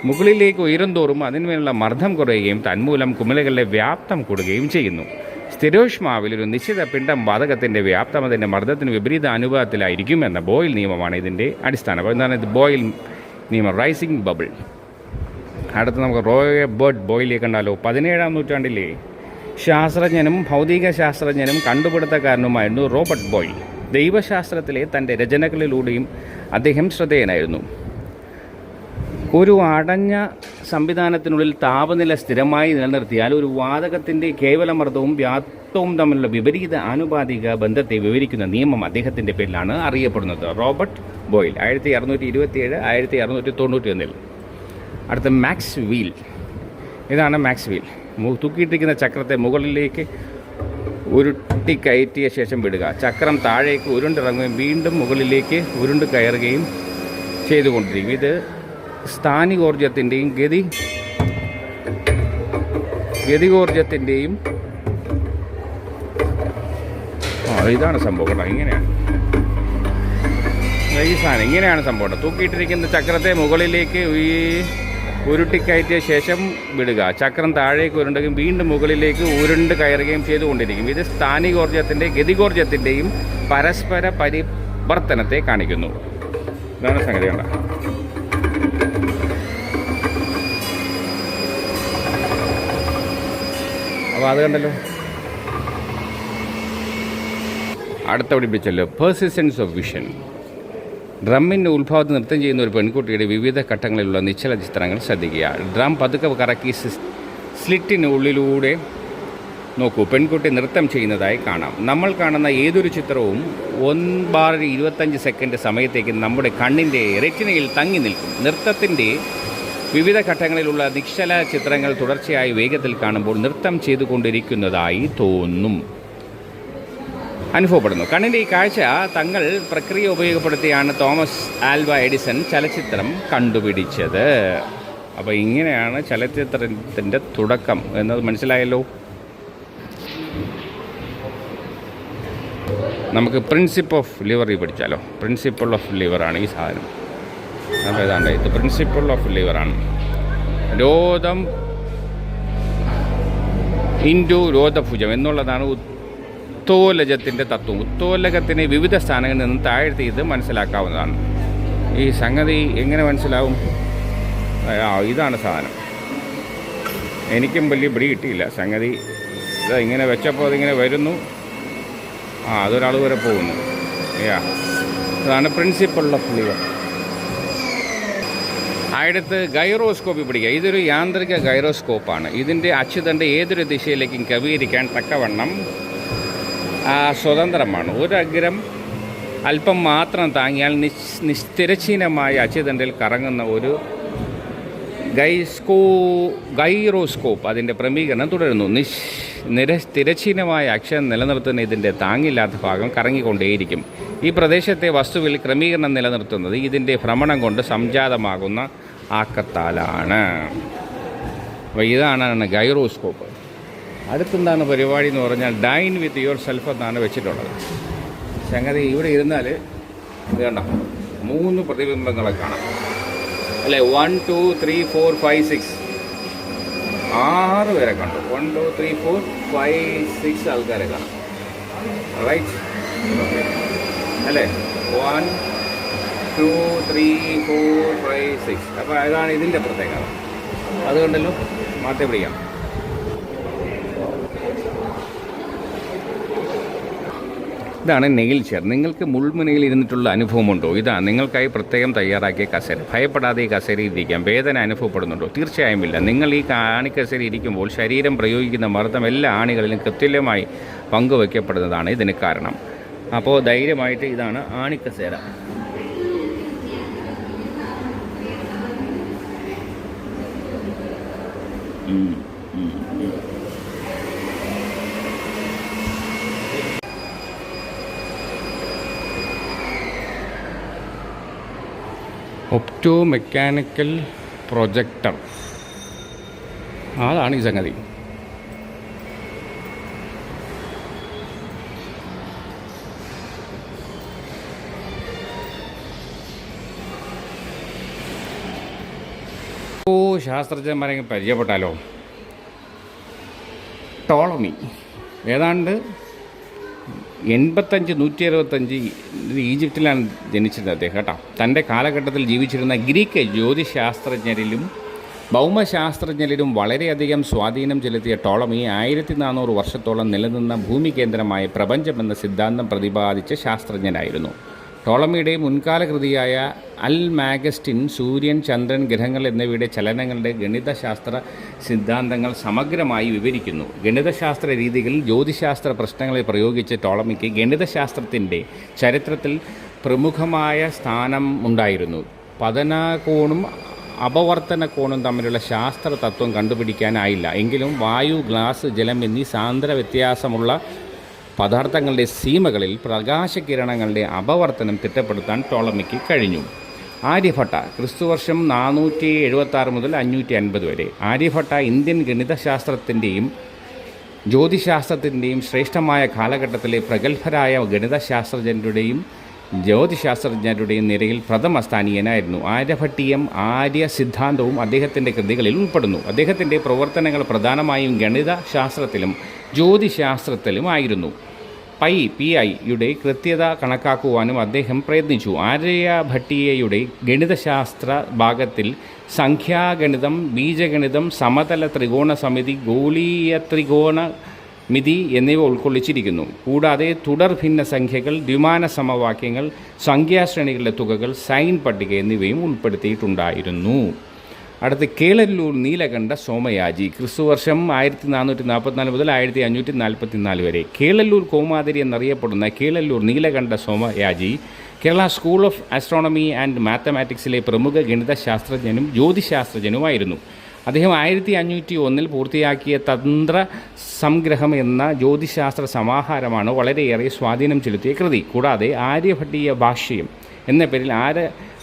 മുകളിലേക്ക് ഉയരുന്തോറും അതിന്മേലുള്ള മർദ്ദം കുറയുകയും തന്മൂലം കുമിളകളുടെ വ്യാപ്തം കൂടുകയും ചെയ്യുന്നു. സ്ഥിരോഷ്മാവിൽ ഒരു നിശ്ചിത പിണ്ഡം വാതകത്തിൻ്റെ വ്യാപ്തം അതിൻ്റെ മർദ്ദത്തിന് വിപരീത അനുപാതത്തിലായിരിക്കും എന്ന ബോയിൽ നിയമമാണ് ഇതിൻ്റെ അടിസ്ഥാനം. അപ്പോൾ എന്താണ് ഇത് ബോയിൽ നിയമം, റൈസിംഗ് ബബിൾ. അടുത്ത് നമുക്ക് റോബർട്ട് ബോയിലെ കണ്ടാലോ. 17-ാം നൂറ്റാണ്ടിലെ ശാസ്ത്രജ്ഞനും ഭൗതിക ശാസ്ത്രജ്ഞനും കണ്ടുപിടുത്തക്കാരനുമായിരുന്നു റോബർട്ട് ബോയിൽ. ദൈവശാസ്ത്രത്തിലെ തൻ്റെ രചനകളിലൂടെയും അദ്ദേഹം ശ്രദ്ധേയനായിരുന്നു. ഒരു അടഞ്ഞ സംവിധാനത്തിനുള്ളിൽ താപനില സ്ഥിരമായി നിലനിർത്തിയാൽ ഒരു വാതകത്തിൻ്റെ കേവലമർദ്ദവും വ്യാപ്തവും തമ്മിലുള്ള വിപരീത ആനുപാതിക ബന്ധത്തെ വിവരിക്കുന്ന നിയമം അദ്ദേഹത്തിൻ്റെ പേരിലാണ് അറിയപ്പെടുന്നത്. Robert Boyle 1627 1691. അടുത്ത മാക്സ് വീൽ. ഇതാണ് മാക്സ് വീൽ. തൂക്കിയിട്ടിരിക്കുന്ന ചക്രത്തെ മുകളിലേക്ക് ഉരുട്ടിക്കയറ്റിയ ശേഷം വിടുക. ചക്രം താഴേക്ക് ഉരുണ്ടിറങ്ങുകയും വീണ്ടും മുകളിലേക്ക് ഉരുണ്ട് കയറുകയും ചെയ്തുകൊണ്ടിരിക്കും. ഇത് സ്ഥാനികോർജത്തിൻ്റെയും ഗതികോർജത്തിൻ്റെയും ഇതാണ് സംഭവം കേട്ടോ. ഇങ്ങനെയാണ് ഈ സാധനം, ഇങ്ങനെയാണ് സംഭവം. തൂക്കിയിട്ടിരിക്കുന്ന ചക്രത്തെ മുകളിലേക്ക് ഉരുട്ടിക്കയറ്റിയ ശേഷം വിടുക. ചക്രം താഴേക്ക് ഉരുണ്ടുകയും വീണ്ടും മുകളിലേക്ക് ഉരുണ്ട് കയറുകയും ചെയ്തുകൊണ്ടിരിക്കും. ഇത് സ്ഥാനികോർജത്തിൻ്റെ ഗതികോർജത്തിൻ്റെയും പരസ്പര പരിവർത്തനത്തെ കാണിക്കുന്നു. ഇതാണ് സംഗതി കണ്ട. അപ്പോൾ അത് കണ്ടല്ലോ. അടുത്ത പിടിപ്പിച്ചല്ലോ പെർസിസ്റ്റൻസ് ഓഫ് വിഷൻ. ഡ്രമ്മിൻ്റെ ഉത്ഭവത്തിൽ നൃത്തം ചെയ്യുന്ന ഒരു പെൺകുട്ടിയുടെ വിവിധ ഘട്ടങ്ങളിലുള്ള നിശ്ചല ചിത്രങ്ങൾ ശ്രദ്ധിക്കുക. ഡ്രം പതുക്കെ കറക്കി സ്ലിറ്റിനുള്ളിലൂടെ നോക്കൂ. പെൺകുട്ടി നൃത്തം ചെയ്യുന്നതായി കാണാം. നമ്മൾ കാണുന്ന ഏതൊരു ചിത്രവും 1/25 സെക്കൻഡ് സമയത്തേക്ക് നമ്മുടെ കണ്ണിൻ്റെ റെറ്റിനയിൽ തങ്ങി നിൽക്കും. നൃത്തത്തിൻ്റെ വിവിധ ഘട്ടങ്ങളിലുള്ള നിശ്ചല ചിത്രങ്ങൾ തുടർച്ചയായി വേഗത്തിൽ കാണുമ്പോൾ നൃത്തം ചെയ്തുകൊണ്ടിരിക്കുന്നതായി അനുഭവപ്പെടുന്നു. കണ്ണിൻ്റെ ഈ കാഴ്ച തങ്ങൾ പ്രക്രിയ ഉപയോഗപ്പെടുത്തിയാണ് തോമസ് ആൽവ എഡിസൺ ചലച്ചിത്രം കണ്ടുപിടിച്ചത്. അപ്പോൾ ഇങ്ങനെയാണ് ചലച്ചിത്രത്തിൻ്റെ തുടക്കം എന്നത് മനസ്സിലായല്ലോ. നമുക്ക് പ്രിൻസിപ്പിൾ ഓഫ് ലിവർ പഠിച്ചാലോ. പ്രിൻസിപ്പിൾ ഓഫ് ലിവറാണ് ഈ സാധനം. അപ്പോൾ ഏതാണ്ട് ഇത് പ്രിൻസിപ്പിൾ ഓഫ് ലിവറാണ്. രോധം ഇൻറ്റു രോധഭുജം എന്നുള്ളതാണ് ഉത്തോലജത്തിൻ്റെ തത്വം. ഉത്തോലകത്തിനെ വിവിധ സ്ഥാനങ്ങളിൽ നിന്നും താഴ്ത്തി ഇത് മനസ്സിലാക്കാവുന്നതാണ്. ഈ സംഗതി എങ്ങനെ മനസ്സിലാവും? ഇതാണ് സാധനം. എനിക്കും വലിയ പിടി കിട്ടിയില്ല സംഗതി. ഇങ്ങനെ വെച്ചപ്പോൾ അതിങ്ങനെ വരുന്നു. അതൊരാൾ വരെ പോകുന്നു. അതാണ് പ്രിൻസിപ്പിൾ ഓഫ് ലിവർ. അടുത്ത് ഗൈറോസ്കോപ്പ് പിടിക്കുക. ഇതൊരു യാന്ത്രിക ഗൈറോസ്കോപ്പാണ്. ഇതിൻ്റെ അച്ചുതണ്ട് ഏതൊരു ദിശയിലേക്കും കവീകരിക്കാൻ തക്കവണ്ണം സ്വതന്ത്രമാണ്. ഒരഗ്രം അല്പം മാത്രം താങ്ങിയാൽ തിരശ്ചീനമായ അച്ചുതണ്ടിൽ കറങ്ങുന്ന ഒരു ഗൈറോസ്കോപ്പ് അതിൻ്റെ ക്രമീകരണം തുടരുന്നു. തിരശ്ചീനമായ അക്ഷം നിലനിർത്തുന്ന ഇതിൻ്റെ താങ്ങില്ലാത്ത ഭാഗം കറങ്ങിക്കൊണ്ടേയിരിക്കും. ഈ പ്രദേശത്തെ വസ്തുവിൽ ക്രമീകരണം നിലനിർത്തുന്നത് ഇതിൻ്റെ ഭ്രമണം കൊണ്ട് സംജാതമാകുന്ന ആക്കത്താലാണ്. അപ്പോൾ ഇതാണ് ഗൈറോസ്കോപ്പ്. അടുത്തെന്താണ് പരിപാടി എന്ന് പറഞ്ഞാൽ ഡൈൻ വിത്ത് യുവർ സെൽഫ് എന്നാണ് വെച്ചിട്ടുള്ളത്. സംഗതി ഇവിടെ ഇരുന്നാൽ ഇത് കണ്ടോ 3 പ്രതിബിംബങ്ങളെ കാണാം അല്ലേ. 1 2 3 4 5 6 6 പേരെ കണ്ടു. 1 2 3 4 5 6 ആൾക്കാരെ കാണാം. റൈറ്റ് അല്ലേ. 1 2 3 4 5 6. അപ്പോൾ അതാണ് ഇതിൻ്റെ പ്രത്യേകത. അതുകൊണ്ടല്ലോ മാറ്റി പിടിക്കാം. ഇതാണ് നെയിൽ ചെയർ. നിങ്ങൾക്ക് മുൾമുനയിൽ ഇരുന്നിട്ടുള്ള അനുഭവമുണ്ടോ? ഇതാണ് നിങ്ങൾക്കായി പ്രത്യേകം തയ്യാറാക്കിയ കസേര. ഭയപ്പെടാതെ ഈ കസേരയിൽ ഇരിക്കാം. വേദന അനുഭവപ്പെടുന്നുണ്ടോ? തീർച്ചയായും ഇല്ല. നിങ്ങൾ ഈ ആണിക്കസേര ഇരിക്കുമ്പോൾ ശരീരം പ്രയോഗിക്കുന്ന മർദ്ദം എല്ലാ ആണികളിലും കൃത്യമായി പങ്കുവയ്ക്കപ്പെടുന്നതാണ് ഇതിന് കാരണം. അപ്പോൾ ധൈര്യമായിട്ട് ഇതാണ് ആണിക്കസേര. Opto mechanical projector. അതാണ് ഈ സംഗതി. ശാസ്ത്രജ്ഞന്മാരെ പരിചയപ്പെട്ടാലോ. ടോളമി ഏതാണ്ട് 165 ഈജിപ്തിലാണ് ജനിച്ചത് അദ്ദേഹം കേട്ടോ. തൻ്റെ കാലഘട്ടത്തിൽ ജീവിച്ചിരുന്ന ഗ്രീക്ക് ജ്യോതിശാസ്ത്രജ്ഞരിലും ഭൗമശാസ്ത്രജ്ഞരിലും വളരെയധികം സ്വാധീനം ചെലുത്തിയ ടോളമി 1400 വർഷത്തോളം നിലനിന്ന ഭൂമി കേന്ദ്രമായ പ്രപഞ്ചമെന്ന സിദ്ധാന്തം പ്രതിപാദിച്ച ശാസ്ത്രജ്ഞനായിരുന്നു. ടോളമിയുടെ മുൻകാല കൃതിയായ അൽ മാഗസ്റ്റിൻ സൂര്യൻ, ചന്ദ്രൻ, ഗ്രഹങ്ങൾ എന്നിവയുടെ ചലനങ്ങളുടെ ഗണിതശാസ്ത്ര സിദ്ധാന്തങ്ങൾ സമഗ്രമായി വിവരിക്കുന്നു. ഗണിതശാസ്ത്ര രീതികളിൽ ജ്യോതിശാസ്ത്ര പ്രശ്നങ്ങളെ പ്രയോഗിച്ച് ടോളമിക്ക് ഗണിതശാസ്ത്രത്തിൻ്റെ ചരിത്രത്തിൽ പ്രമുഖമായ സ്ഥാനം ഉണ്ടായിരുന്നു. പതനകോണും അപവർത്തന കോണും തമ്മിലുള്ള ശാസ്ത്ര തത്വം കണ്ടുപിടിക്കാനായില്ല. എങ്കിലും വായു, ഗ്ലാസ്, ജലം എന്നീ സാന്ദ്ര വ്യത്യാസമുള്ള പദാർത്ഥങ്ങളുടെ സീമകളിൽ പ്രകാശകിരണങ്ങളുടെ അപവർത്തനം തിട്ടപ്പെടുത്താൻ ടോളമിക്ക് കഴിഞ്ഞു. ആര്യഭട്ട ക്രിസ്തുവർഷം 476 മുതൽ 550 വരെ. ആര്യഭട്ട ഇന്ത്യൻ ഗണിതശാസ്ത്രത്തിൻ്റെയും ജ്യോതിശാസ്ത്രത്തിൻ്റെയും ശ്രേഷ്ഠമായ കാലഘട്ടത്തിലെ പ്രഗത്ഭരായ ഗണിതശാസ്ത്രജ്ഞരുടെയും ജ്യോതിശാസ്ത്രജ്ഞരുടെയും നിരയിൽ പ്രഥമ സ്ഥാനീയനായിരുന്നു. ആര്യഭട്ടീയം ആര്യ സിദ്ധാന്തവും അദ്ദേഹത്തിൻ്റെ കൃതികളിൽ ഉൾപ്പെടുന്നു. അദ്ദേഹത്തിൻ്റെ പ്രവർത്തനങ്ങൾ പ്രധാനമായും ഗണിതശാസ്ത്രത്തിലും ജ്യോതിശാസ്ത്രത്തിലുമായിരുന്നു. PI-യുടെ കൃത്യത കണക്കാക്കുവാനും അദ്ദേഹം പ്രയത്നിച്ചു. ആര്യഭട്ടീയയുടെ ഗണിതശാസ്ത്ര ഭാഗത്തിൽ സംഖ്യാഗണിതം, ബീജഗണിതം, സമതല ത്രികോണ സമിതി, ഗോളീയ ത്രികോണമിതി എന്നിവ ഉൾക്കൊള്ളിച്ചിരിക്കുന്നു. കൂടാതെ തുടർ ഭിന്ന സംഖ്യകൾ, ദ്വിമാന സമവാക്യങ്ങൾ, സംഖ്യാശ്രേണികളുടെ തുകകൾ, സൈൻ പട്ടിക എന്നിവയും ഉൾപ്പെടുത്തിയിട്ടുണ്ടായിരുന്നു. അടുത്ത് കേളല്ലൂർ നീലകണ്ഠ സോമയാജി ക്രിസ്തുവർഷം 1444 മുതൽ 1544 വരെ. കേളല്ലൂർ കോമാതിരി എന്നറിയപ്പെടുന്ന Kelallur Nilakantha Somayaji Kerala school of astronomy and മാത്തമാറ്റിക്സിലെ പ്രമുഖ ഗണിതശാസ്ത്രജ്ഞനും ജ്യോതിശാസ്ത്രജ്ഞനുമായിരുന്നു. അദ്ദേഹം 1501 പൂർത്തിയാക്കിയ തന്ത്ര സംഗ്രഹം എന്ന ജ്യോതിശാസ്ത്ര സമാഹാരമാണ് വളരെയേറെ സ്വാധീനം ചെലുത്തിയ കൃതി. കൂടാതെ ആര്യഭട്ടീയ ഭാഷ്യം എന്ന പേരിൽ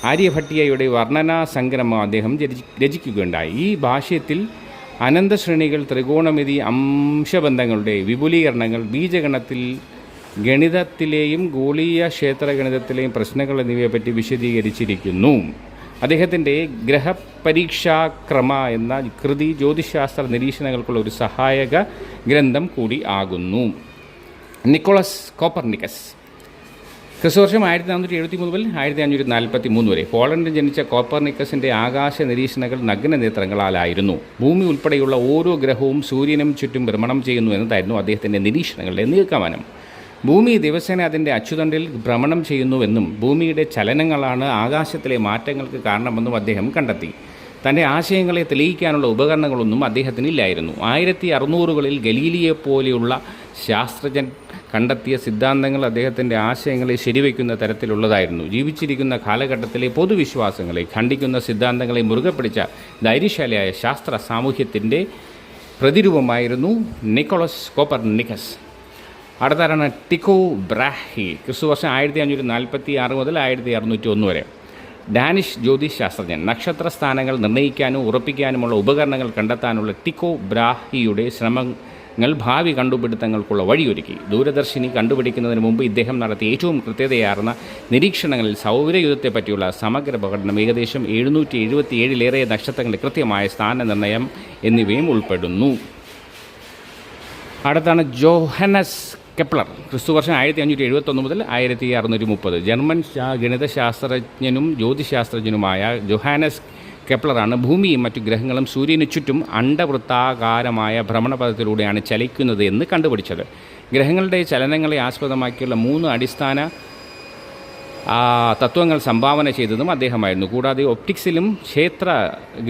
ആര്യഭട്ടീയയുടെ വർണ്ണനാ സംഗ്രഹം അദ്ദേഹം രചിക്കുകയുണ്ടായി. ഈ ഭാഷ്യത്തിൽ അനന്തശ്രേണികൾ, ത്രികോണമിതി, അംശബന്ധങ്ങളുടെ വിപുലീകരണങ്ങൾ, ബീജഗണത്തിൽ ഗണിതത്തിലെയും ഗോളീയ ക്ഷേത്രഗണിതത്തിലെയും പ്രശ്നങ്ങൾ എന്നിവയെപ്പറ്റി വിശദീകരിച്ചിരിക്കുന്നു. അദ്ദേഹത്തിൻ്റെ ഗ്രഹപരീക്ഷാക്രമ എന്ന കൃതി ജ്യോതിശാസ്ത്ര നിരീക്ഷണങ്ങൾക്കുള്ള ഒരു സഹായക ഗ്രന്ഥം കൂടി ആകുന്നു. നിക്കോളസ് കോപ്പർനിക്കസ് ക്രിസ്തുവർഷം 1473 മുതൽ 1543 വരെ. പോളണ്ടിൽ ജനിച്ച കോപ്പർനിക്കസിൻ്റെ ആകാശ നിരീക്ഷണങ്ങൾ നഗ്നനേത്രങ്ങളാലായിരുന്നു. ഭൂമി ഉൾപ്പെടെയുള്ള ഓരോ ഗ്രഹവും സൂര്യനും ചുറ്റും ഭ്രമണം ചെയ്യുന്നു എന്നതായിരുന്നു അദ്ദേഹത്തിൻ്റെ നിരീക്ഷണങ്ങളുടെ നിഗമനം. ഭൂമി ദിവസേന അതിൻ്റെ അച്ചുതണ്ടിൽ ഭ്രമണം ചെയ്യുന്നുവെന്നും ഭൂമിയുടെ ചലനങ്ങളാണ് ആകാശത്തിലെ മാറ്റങ്ങൾക്ക് കാരണമെന്നും അദ്ദേഹം കണ്ടെത്തി. തൻ്റെ ആശയങ്ങളെ തെളിയിക്കാനുള്ള ഉപകരണങ്ങളൊന്നും അദ്ദേഹത്തിനില്ലായിരുന്നു. 1600കളിൽ ഗലീലിയെപ്പോലെയുള്ള ശാസ്ത്രജ്ഞൻ കണ്ടെത്തിയ സിദ്ധാന്തങ്ങൾ അദ്ദേഹത്തിൻ്റെ ആശയങ്ങളെ ശരിവയ്ക്കുന്ന തരത്തിലുള്ളതായിരുന്നു. ജീവിച്ചിരിക്കുന്ന കാലഘട്ടത്തിലെ പൊതുവിശ്വാസങ്ങളെ ഖണ്ഡിക്കുന്ന സിദ്ധാന്തങ്ങളെ മുറുകെ പിടിച്ച ധൈര്യശാലിയായ ശാസ്ത്ര സാമൂഹ്യത്തിൻ്റെ പ്രതിരൂപമായിരുന്നു നിക്കോളസ് കോപ്പർനിക്കസ്. അടുത്താരാണ് ടിക്കോ ബ്രാഹി ക്രിസ്തുവർഷം 1546 മുതൽ 1601 വരെ. ഡാനിഷ് ജ്യോതിശാസ്ത്രജ്ഞൻ. നക്ഷത്ര സ്ഥാനങ്ങൾ നിർണ്ണയിക്കാനും ഉറപ്പിക്കാനുമുള്ള ഉപകരണങ്ങൾ കണ്ടെത്താനുള്ള ടിക്കോ ബ്രാഹിയുടെ ശ്രമങ്ങൾ ഭാവി കണ്ടുപിടുത്തങ്ങൾക്കുള്ള വഴിയൊരുക്കി. ദൂരദർശിനി കണ്ടുപിടിക്കുന്നതിന് മുമ്പ് ഇദ്ദേഹം നടത്തിയ ഏറ്റവും കൃത്യതയാർന്ന നിരീക്ഷണങ്ങളിൽ സൗരയുധത്തെപ്പറ്റിയുള്ള സമഗ്ര പഠനം, ഏകദേശം 777ലേറെ നക്ഷത്രങ്ങളുടെ കൃത്യമായ സ്ഥാനനിർണ്ണയം എന്നിവയും ഉൾപ്പെടുന്നു. അടുത്താണ് ജോഹന്നസ് കെപ്ലർ ക്രിസ്തുവർഷം 1571 മുതൽ 1630. ജർമ്മൻ ഗണിതശാസ്ത്രജ്ഞനും ജ്യോതിശാസ്ത്രജ്ഞനുമായ ജോഹാനസ് കെപ്ലറാണ് ഭൂമിയും മറ്റു ഗ്രഹങ്ങളും സൂര്യന് ചുറ്റും അണ്ഡവൃത്താകാരമായ ഭ്രമണപഥത്തിലൂടെയാണ് ചലിക്കുന്നത് എന്ന് കണ്ടുപിടിച്ചത്. ഗ്രഹങ്ങളുടെ ചലനങ്ങളെ ആസ്പദമാക്കിയുള്ള 3 അടിസ്ഥാന തത്വങ്ങൾ സംഭാവന ചെയ്തതും അദ്ദേഹമായിരുന്നു. കൂടാതെ ഒപ്റ്റിക്സിലും ക്ഷേത്ര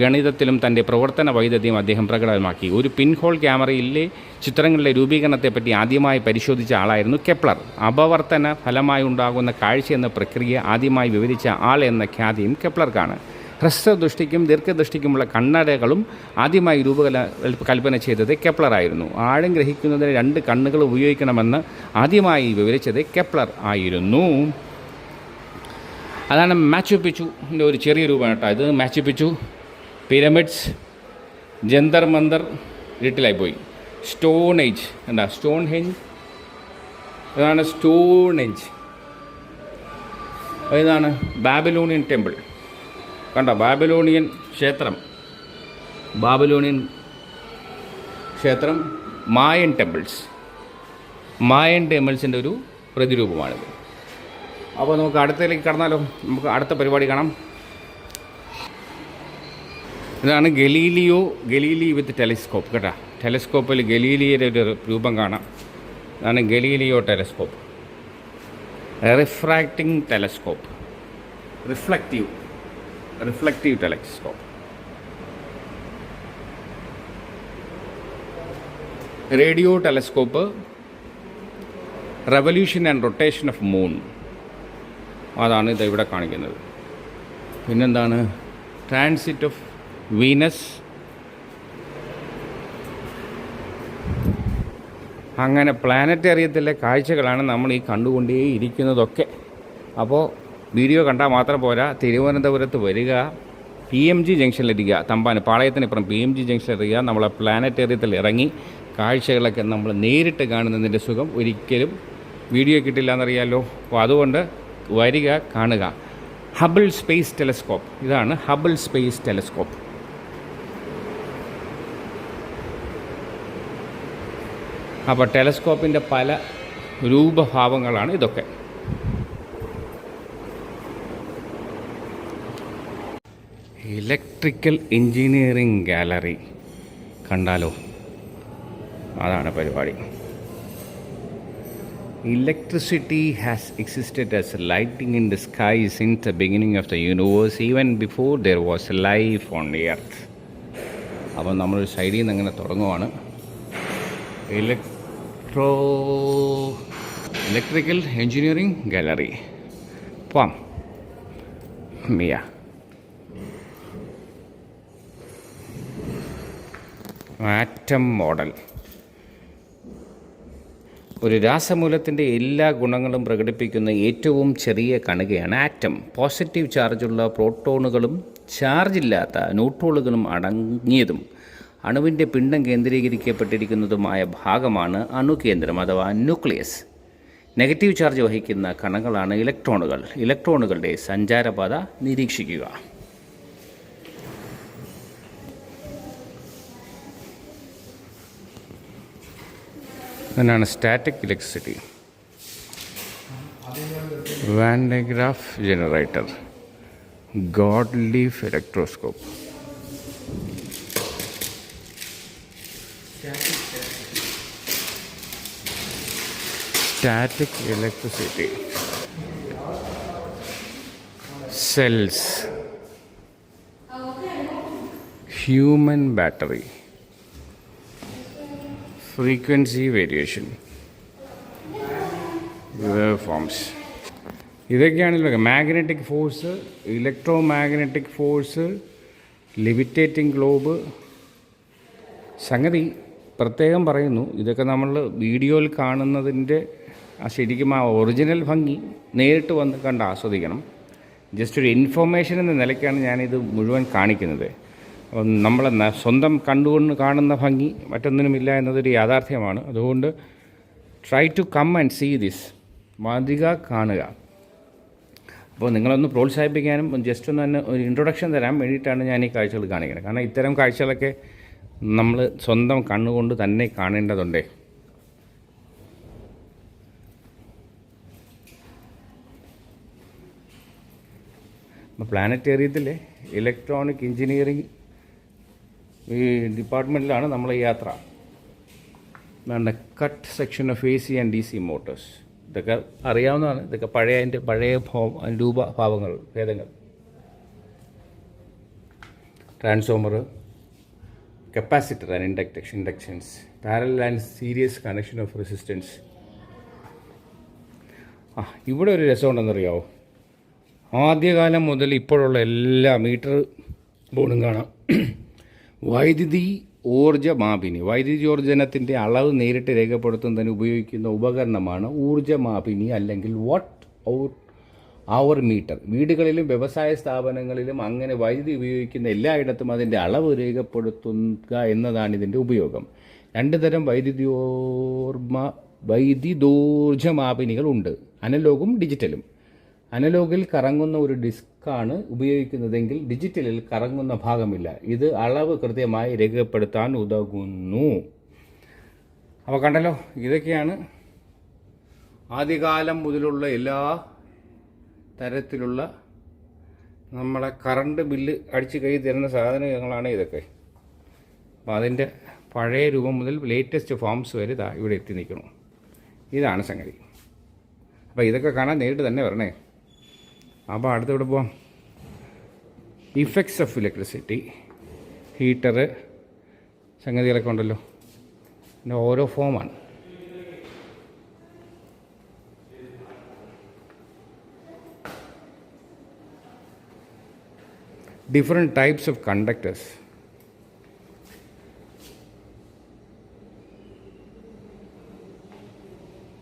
ഗണിതത്തിലും തൻ്റെ പ്രവർത്തന വൈദഗ്ധ്യം അദ്ദേഹം പ്രകടമാക്കി. ഒരു പിൻഹോൾ ക്യാമറയിലെ ചിത്രങ്ങളുടെ രൂപീകരണത്തെപ്പറ്റി ആദ്യമായി പരിശോധിച്ച ആളായിരുന്നു കെപ്ലർ. അപവർത്തന ഫലമായി ഉണ്ടാകുന്ന കാഴ്ച എന്ന പ്രക്രിയ ആദ്യമായി വിവരിച്ച ആൾ എന്ന ഖ്യാതിയും കെപ്ലർക്കാണ്. ഹ്രസ്വദൃഷ്ടിക്കും ദീർഘദൃഷ്ടിക്കുമുള്ള കണ്ണടകളും ആദ്യമായി രൂപകൽപ്പന ചെയ്തത് കെപ്ലറായിരുന്നു. ആഴം ഗ്രഹിക്കുന്നതിന് 2 കണ്ണുകൾ ഉപയോഗിക്കണമെന്ന് ആദ്യമായി വിവരിച്ചത് കെപ്ലർ ആയിരുന്നു. അതാണ് മാച്ചു പിച്ചുവിൻ്റെ ഒരു ചെറിയ രൂപമാണ് കേട്ടോ. ഇത് മാച്ചു പിച്ചു പിരമിഡ്സ് ജന്തർ മന്തർ ഇരുട്ടിലായി പോയി. സ്റ്റോൺ ഏജ് എന്താ സ്റ്റോൺ ഹെഞ്ച്, ഇതാണ് സ്റ്റോൺ ഏജ്. ഇതാണ് ബാബിലോണിയൻ ടെമ്പിൾ. കണ്ടോ, ബാബിലോണിയൻ ക്ഷേത്രം, ബാബിലോണിയൻ ക്ഷേത്രം, മായൻ ടെമ്പിൾസിൻ്റെ ഒരു പ്രതിരൂപമാണിത്. അപ്പോൾ നമുക്ക് അടുത്തതിലേക്ക് കടന്നാലോ, നമുക്ക് അടുത്ത പരിപാടി കാണാം. ഇതാണ് ഗലീലി വിത്ത് ടെലിസ്കോപ്പ് കേട്ടോ. ടെലിസ്കോപ്പിൽ ഗലീലിയുടെ ഒരു രൂപം കാണാം. ഇതാണ് Galileo telescope, refracting telescope, reflective telescope. Radio telescope, revolution and rotation of moon, അതാണ് ഇത് ഇവിടെ കാണിക്കുന്നത്. പിന്നെന്താണ് ട്രാൻസിറ്റ് ഓഫ് വീനസ്. അങ്ങനെ പ്ലാനറ്റേറിയത്തിലെ കാഴ്ചകളാണ് നമ്മൾ ഈ കണ്ടുകൊണ്ടേയിരിക്കുന്നതൊക്കെ. അപ്പോൾ വീഡിയോ കണ്ടാൽ മാത്രം പോരാ, തിരുവനന്തപുരത്ത് വരിക, PMG ജംഗ്ഷനിലിരിക്കുക, തമ്പാൻ പാളയത്തിനിപ്പുറം PMG ജംഗ്ഷനിലിരിക്കുക. നമ്മളെ പ്ലാനറ്റേറിയത്തിൽ ഇറങ്ങി കാഴ്ചകളൊക്കെ നമ്മൾ നേരിട്ട് കാണുന്നതിൻ്റെ സുഖം ഒരിക്കലും വീഡിയോ കിട്ടില്ല എന്നറിയാമല്ലോ. അപ്പോൾ അതുകൊണ്ട് വരിക, കാണുക. ഹബിൾ സ്പേസ് ടെലിസ്കോപ്പ്, ഇതാണ് ഹബിൾ സ്പേസ് ടെലിസ്കോപ്പ്. അപ്പോൾ ടെലിസ്കോപ്പിൻ്റെ പല രൂപഭാവങ്ങളാണ് ഇതൊക്കെ. ഇലക്ട്രിക്കൽ എഞ്ചിനീയറിംഗ് ഗാലറി കണ്ടാലോ, അതാണ് പരിപാടി. Electricity has existed as lighting in the sky since the beginning of the universe, even before there was life on the earth. അപ്പോൾ നമ്മൾ സൈഡിൽ നിന്ന് അങ്ങനെ തുടങ്ങുവാണ്. Electrical engineering gallery. പോവാം മിയ. Atom model. ഒരു രാസമൂലത്തിൻ്റെ എല്ലാ ഗുണങ്ങളും പ്രകടിപ്പിക്കുന്ന ഏറ്റവും ചെറിയ കണികയാണ് ആറ്റം. പോസിറ്റീവ് ചാർജുള്ള പ്രോട്ടോണുകളും ചാർജില്ലാത്ത ന്യൂട്രോണുകളും അടങ്ങിയതും അണുവിൻ്റെ പിണ്ഡം കേന്ദ്രീകരിക്കപ്പെട്ടിരിക്കുന്നതുമായ ഭാഗമാണ് അണുകേന്ദ്രം അഥവാ ന്യൂക്ലിയസ്. നെഗറ്റീവ് ചാർജ് വഹിക്കുന്ന കണങ്ങളാണ് ഇലക്ട്രോണുകൾ. ഇലക്ട്രോണുകളുടെ സഞ്ചാരപാത നിരീക്ഷിക്കുക. എന്നാണ് static electricity. Van de Graaff generator, gold leaf electroscope. Static electricity, cells, human battery, frequency variation, wave forms. ഇതൊക്കെയാണല്ലോ magnetic force, electromagnetic force, levitating globe. സംഗതി പ്രത്യേകം പറയുന്നു, ഇതൊക്കെ നമ്മൾ വീഡിയോയിൽ കാണുന്നതിൻ്റെ ശരിക്കും ആ ഒറിജിനൽ ഭംഗി നേരിട്ട് വന്ന് കണ്ട് ആസ്വദിക്കണം. ജസ്റ്റ് ഒരു ഇൻഫോർമേഷൻ എന്ന നിലയ്ക്കാണ് ഞാനിത് മുഴുവൻ കാണിക്കുന്നത്. നമ്മളെ സ്വന്തം കണ്ടുകൊണ്ട് കാണുന്ന ഭംഗി മറ്റൊന്നിനുമില്ല എന്നതൊരു യാഥാർത്ഥ്യമാണ്. അതുകൊണ്ട് try to come and see this, മാതൃക കാണുക. അപ്പോൾ നിങ്ങളൊന്ന് പ്രോത്സാഹിപ്പിക്കാനും ജസ്റ്റ് ഒന്ന് തന്നെ ഒരു ഇൻട്രൊഡക്ഷൻ തരാൻ വേണ്ടിയിട്ടാണ് ഞാൻ ഈ കാഴ്ചകൾ കാണിക്കുന്നത്. കാരണം ഇത്തരം കാഴ്ചകളൊക്കെ നമ്മൾ സ്വന്തം കണ്ണുകൊണ്ട് തന്നെ കാണേണ്ടതുണ്ടേ. അപ്പോൾ പ്ലാനറ്റേറിയത്തിലെ ഇലക്ട്രോണിക് എഞ്ചിനീയറിംഗ് ഈ ഡിപ്പാർട്ട്മെൻറ്റിലാണ് നമ്മൾ ഈ യാത്ര. Cut section of AC and DC motors. ഇതൊക്കെ അറിയാവുന്നതാണ്. ഇതൊക്കെ പഴയ രൂപഭാവങ്ങൾ, ഭേദങ്ങൾ. Transformer, capacitor and inductance, parallel and series connection of resistance. ഇവിടെ ഒരു രസമുണ്ടെന്നറിയാമോ? ആദ്യകാലം മുതൽ ഇപ്പോഴുള്ള എല്ലാ മീറ്റർ ബോർഡും കാണാം. വൈദ്യുതി ഊർജ്ജനത്തിൻ്റെ അളവ് നേരിട്ട് രേഖപ്പെടുത്തുന്നതിന് ഉപയോഗിക്കുന്ന ഉപകരണമാണ് ഊർജ്ജമാപിനി അല്ലെങ്കിൽ അവർ മീറ്റർ. വീടുകളിലും വ്യവസായ സ്ഥാപനങ്ങളിലും അങ്ങനെ വൈദ്യുതി ഉപയോഗിക്കുന്ന എല്ലായിടത്തും അതിൻ്റെ അളവ് രേഖപ്പെടുത്തുക എന്നതാണ് ഇതിൻ്റെ ഉപയോഗം. 2 തരം വൈദ്യുതോർജ്ജമാപിനികൾ ഉണ്ട്, അനലോഗും ഡിജിറ്റലും. അനലോഗിൽ കറങ്ങുന്ന ഒരു ഡിസ്കാണ് ഉപയോഗിക്കുന്നതെങ്കിൽ ഡിജിറ്റലിൽ കറങ്ങുന്ന ഭാഗമില്ല. ഇത് അളവ് കൃത്യമായി രേഖപ്പെടുത്താൻ ഉതകുന്നു. അപ്പോൾ കണ്ടല്ലോ, ഇതൊക്കെയാണ് ആദ്യകാലം മുതലുള്ള എല്ലാ തരത്തിലുള്ള നമ്മളെ കറണ്ട് ബില്ല് അടിച്ച് കൈ തരുന്ന സാധനങ്ങളാണ് ഇതൊക്കെ. അപ്പോൾ അതിൻ്റെ പഴയ രൂപം മുതൽ ലേറ്റസ്റ്റ് ഫോംസ് വരെ ഇവിടെ എത്തി നിൽക്കണം. ഇതാണ് സംഗതി. അപ്പോൾ ഇതൊക്കെ കാണാൻ നേരിട്ട് തന്നെ വരണേ. അപ്പോൾ അടുത്തിവിടെ പോവാം. ഇഫക്ട്സ് ഓഫ് ഇലക്ട്രിസിറ്റി, ഹീറ്റർ, സംഗതികളൊക്കെ ഉണ്ടല്ലോ. ഇതിൻ്റെ ഓരോ ഫോമാണ്. Different types of conductors.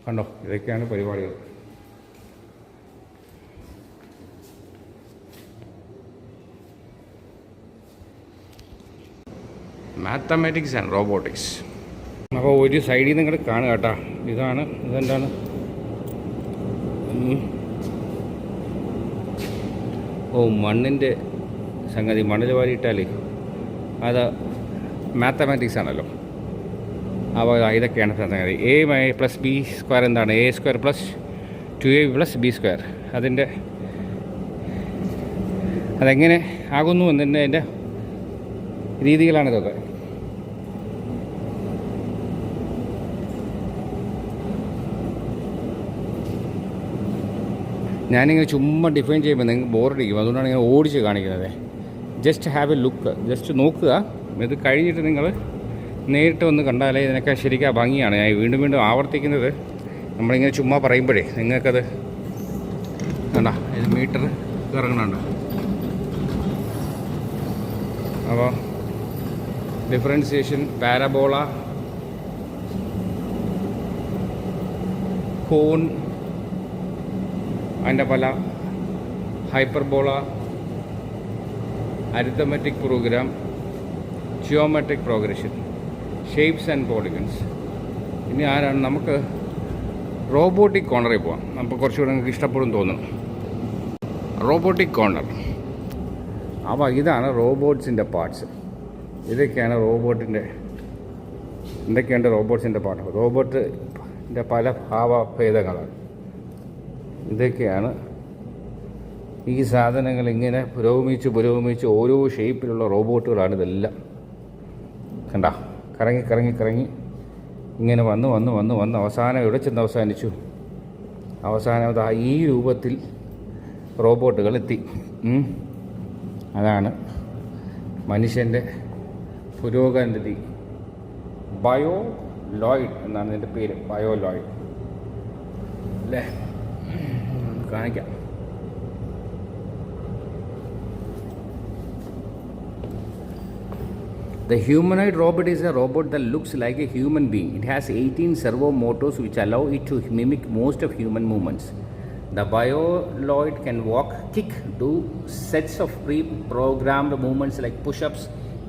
കണ്ടോ, ഇതൊക്കെയാണ് പരിപാടികൾ. Mathematics and robotics. അപ്പോൾ ഒരു സൈഡിൽ നിന്ന് ഇങ്ങോട്ട് കാണുക കേട്ടോ. ഇതെന്താണ്? മണ്ണിൻ്റെ സംഗതി. മണ്ണിൽ വാരിയിട്ടാൽ അത് മാത്തമാറ്റിക്സ് ആണല്ലോ. അപ്പോൾ ഇതൊക്കെയാണ് സംഗതി. a+b² എന്താണ്? a² + 2ab+b². അതെങ്ങനെ ആകുന്നു എന്നതിൻ്റെ രീതികളാണിതൊക്കെ. ഞാനിങ്ങനെ ചുമ്മാ ഡിഫൈൻ ചെയ്യുമ്പോൾ നിങ്ങൾക്ക് ബോറടിക്കും. അതുകൊണ്ടാണ് ഇങ്ങനെ ഓടിച്ച് കാണിക്കുന്നത്. Just have A look, just നോക്കുക. ഇത് കഴിഞ്ഞിട്ട് നിങ്ങൾ നേരിട്ട് വന്ന് കണ്ടാലേ ഇതിനൊക്കെ ശരിക്കും ഭംഗിയാണ്. ഞാൻ വീണ്ടും വീണ്ടും ആവർത്തിക്കുന്നത് നമ്മളിങ്ങനെ ചുമ്മാ പറയുമ്പോഴേ നിങ്ങൾക്കത് കണ്ടാ, ഇത് മീറ്റർ ഇറങ്ങണുണ്ട്. അപ്പോൾ ഡിഫറൻസിയേഷൻ, പാരബോള, കോൺ, അതിൻ്റെ പല hyperbola, arithmetic program, geometric progression, shapes and polygons. ഇനി ആരാണ്? നമുക്ക് റോബോട്ടിക് കോർണറിൽ പോകാം. നമുക്ക് കുറച്ചുകൂടെ നിങ്ങൾക്ക് ഇഷ്ടപ്പെടും തോന്നുന്നു. Robotic corner. അപ്പോൾ ഇതാണ് റോബോട്ട്സിൻ്റെ പാർട്സ്. ഇതൊക്കെയാണ് എന്തൊക്കെയുണ്ട് റോബോട്ട്സിൻ്റെ പാർട്ട്. റോബോട്ടിൻ്റെ പല ഭാവഭേദങ്ങളാണ്. ഇതൊക്കെയാണ് ഈ സാധനങ്ങൾ. ഇങ്ങനെ പുരോഗമിച്ച് ഓരോ ഷേപ്പിലുള്ള റോബോട്ടുകളാണ് ഇതെല്ലാം. കണ്ട, കറങ്ങി ഇങ്ങനെ വന്ന് അവസാനം എവിടെ ചെന്ന് അവസാനിച്ചു? അവസാനം ഈ രൂപത്തിൽ റോബോട്ടുകൾ എത്തി. അതാണ് മനുഷ്യൻ്റെ പുരോഗതി. ബയോലോയിഡ് എന്നാണ് ഇതിൻ്റെ പേര്. ബയോലോയിഡ് അല്ലേ? കാണിക്കാം. The humanoid robot is a robot that looks like a human being. It has 18 servo motors which allow it to mimic most of human movements. The bioloid can walk, kick, do sets of pre-programmed movements like push-ups,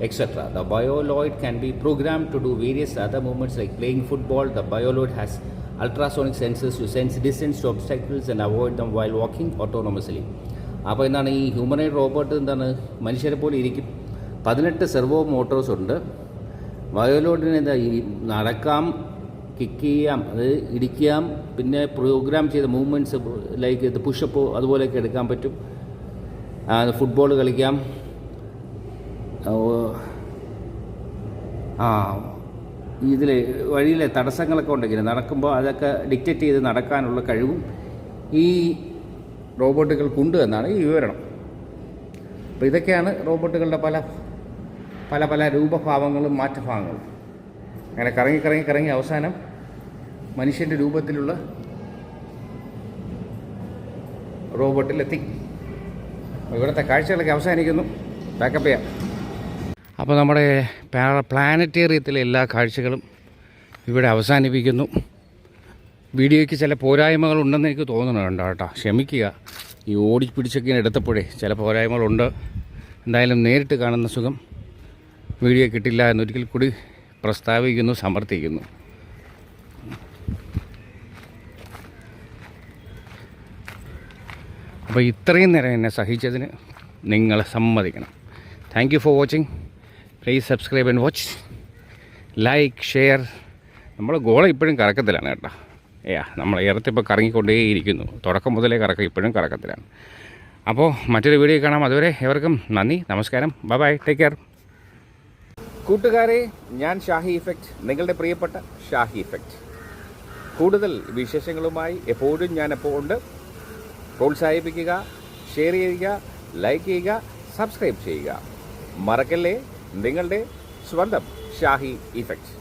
etc. The bioloid can be programmed to do various other movements like playing football. The bioloid has ultrasonic sensors to sense distance to obstacles and avoid them while walking autonomously. അപ്പോൾ എന്താണ് ഈ humanoid robot? എന്താണ്, മനുഷ്യരെ പോലെ ഇരിക്കും. 18 servo Motors ഉണ്ട്. ബയോലോയിഡിന് എന്താ, നടക്കാം, കിക്ക് ചെയ്യാം, അത് ഇടിക്കാം, പിന്നെ പ്രോഗ്രാം ചെയ്ത മൂവ്മെൻറ്റ്സ് ലൈക്ക് ഇത് പുഷപ്പ് അതുപോലെയൊക്കെ എടുക്കാൻ പറ്റും. ഫുട്ബോൾ കളിക്കാം. ഇതിൽ വഴിയിലെ തടസ്സങ്ങളൊക്കെ ഉണ്ടെങ്കിൽ നടക്കുമ്പോൾ അതൊക്കെ ഡിക്റ്റേറ്റ് ചെയ്ത് നടക്കാനുള്ള കഴിവും ഈ റോബോട്ടുകൾക്കുണ്ട് എന്നാണ് ഈ വിവരണം. അപ്പോൾ ഇതൊക്കെയാണ് റോബോട്ടുകളുടെ പല രൂപഭാവങ്ങളും മാറ്റഭാവങ്ങളും. അങ്ങനെ കറങ്ങി അവസാനം മനുഷ്യൻ്റെ രൂപത്തിലുള്ള റോബോട്ടിലെത്തി. ഇവിടുത്തെ കാഴ്ചകളൊക്കെ അവസാനിക്കുന്നു. പാക്കപ്പ് ചെയ്യാം. അപ്പോൾ നമ്മുടെ പ്ലാനറ്റേറിയത്തിലെ എല്ലാ കാഴ്ചകളും ഇവിടെ അവസാനിപ്പിക്കുന്നു. വീഡിയോയ്ക്ക് ചില പോരായ്മകൾ ഉണ്ടെന്ന് എനിക്ക് തോന്നുന്നുണ്ട് കേട്ടോ, ക്ഷമിക്കുക. ഈ ഓടിപ്പിടിച്ചൊക്കെ എടുത്തപ്പോഴേ ചില പോരായ്മകളുണ്ട്. എന്തായാലും നേരിട്ട് കാണുന്ന സുഖം വീഡിയോ കിട്ടില്ല എന്നൊരിക്കൽ കൂടി പ്രസ്താവിക്കുന്നു, സമർത്ഥിക്കുന്നു. അപ്പോൾ ഇത്രയും നേരം എന്നെ സഹിച്ചതിന് നിങ്ങളെ സമ്മതിക്കണം. Thank you for watching. Please subscribe and watch, like, share. നമ്മൾ ഗോളം ഇപ്പോഴും കറക്കത്തിലാണ് കേട്ടോ. നമ്മൾ ഇറത്തിപ്പോൾ കറങ്ങിക്കൊണ്ടേയിരിക്കുന്നു. തുടക്കം മുതലേ ഇപ്പോഴും കറക്കത്തിലാണ്. അപ്പോൾ മറ്റൊരു വീഡിയോ കാണാം. അതുവരെ എവർക്കും നന്ദി, നമസ്കാരം, ബൈ ബൈ, ടേക്ക് കെയർ. കൂട്ടുകാരെ, ഞാൻ ഷാഹി ഇഫക്റ്റ്, നിങ്ങളുടെ പ്രിയപ്പെട്ട ഷാഹി ഇഫക്റ്റ്. കൂടുതൽ വിശേഷങ്ങളുമായി എപ്പോഴും ഞാൻ എപ്പോൾ ഉണ്ട്. പ്രോത്സാഹിപ്പിക്കുക, ഷെയർ ചെയ്യുക, ലൈക്ക് ചെയ്യുക, സബ്സ്ക്രൈബ് ചെയ്യുക. മറക്കല്ലേ, നിങ്ങളുടെ സ്വന്തം ഷാഹി ഇഫക്റ്റ്.